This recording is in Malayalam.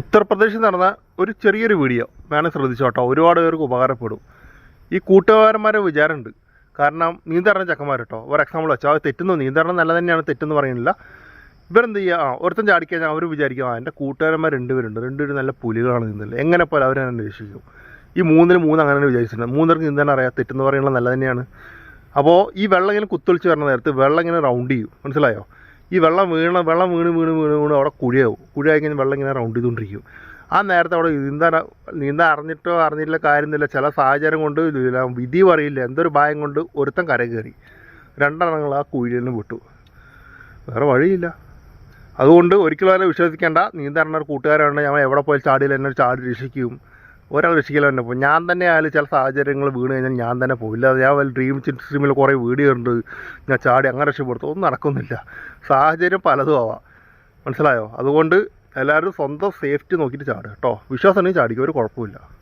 ഉത്തർപ്രദേശിൽ നടന്ന ഒരു ചെറിയൊരു വീഡിയോ വേണം ശ്രദ്ധിച്ചോട്ടോ. ഒരുപാട് പേർക്ക് ഉപകാരപ്പെടും. ഈ കൂട്ടുകാരന്മാരെ വിചാരമുണ്ട്. കാരണം നീന്തറിഞ്ഞ ചെക്കന്മാർ കേട്ടോ. ഒരു എക്സാമ്പിൾ വെച്ചാൽ അത് തെറ്റുന്നു, നീന്തരണം നല്ല തന്നെയാണ്, തെറ്റെന്ന് പറയുന്നില്ല. ഇവരെന്ത് ചെയ്യുക, ഒരുത്തൻ ചാടിക്കഴിഞ്ഞാൽ അവർ വിചാരിക്കും എൻ്റെ കൂട്ടുകാരന്മാർ രണ്ടുപേരും നല്ല പുലികളാണ് നീന്തൽ, എങ്ങനെ പോലെ അവരെ അന്വേഷിക്കും. ഈ മൂന്നിന് മൂന്ന് അങ്ങനെ വിചാരിച്ചിട്ടുണ്ട്. മൂന്നർക്ക് നീന്താൻ അറിയാം, തെറ്റെന്ന് പറയുന്നത് നല്ല തന്നെയാണ്. അപ്പോൾ ഈ വെള്ളം ഇങ്ങനെ കുത്തൊളിച്ച് വരുന്ന നേരത്ത് വെള്ളം ഇങ്ങനെ റൗണ്ട് ചെയ്യും, മനസ്സിലായോ? ഈ വെള്ളം വീണ് അവിടെ കുഴിയാവും. കുഴിയായി കഴിഞ്ഞാൽ വെള്ളം ഇങ്ങനെ റൗണ്ട് ചെയ്തുകൊണ്ടിരിക്കും. ആ നേരത്തെ അവിടെ നീന്താൻ അറിഞ്ഞിട്ടോ അറിഞ്ഞില്ല കാര്യമൊന്നുമില്ല, ചില സാഹചര്യം കൊണ്ട് വിധി പറയില്ല, എന്തൊരു ഭയം കൊണ്ട് ഒരുത്തൻ കര കയറി, രണ്ടെണ്ണങ്ങൾ ആ കുഴിയിൽ നിന്ന് വിട്ടു. വേറെ വഴിയില്ല. അതുകൊണ്ട് ഒരിക്കലും അതിനെ വിശ്വസിക്കേണ്ട. നീന്താറുന്ന കൂട്ടുകാരാണ്, ഞങ്ങൾ എവിടെ പോയാൽ ചാടിയില്ല, എന്നെ ചാടി രക്ഷിക്കും, ഒരാൾ രക്ഷിക്കില്ല. തന്നെ പോകും. ഞാൻ തന്നെ ആയാലും ചില സാഹചര്യങ്ങൾ വീണ് കഴിഞ്ഞാൽ ഞാൻ തന്നെ പോയില്ല. ഞാൻ വല്ല ഡ്രീം സ്ട്രീമിൽ കുറേ വീഡിയോ ഉണ്ട്, ഞാൻ ചാടി അങ്ങനെ രക്ഷപ്പെടുത്തും, ഒന്നും നടക്കുന്നില്ല. സാഹചര്യം പലതും ആവാം, മനസ്സിലായോ? അതുകൊണ്ട് എല്ലാവരും സ്വന്തം സേഫ്റ്റി നോക്കിയിട്ട് ചാടുക കേട്ടോ. വിശ്വാസം ഉണ്ടെങ്കിൽ ചാടിക്കും, ഒരു കുഴപ്പമില്ല.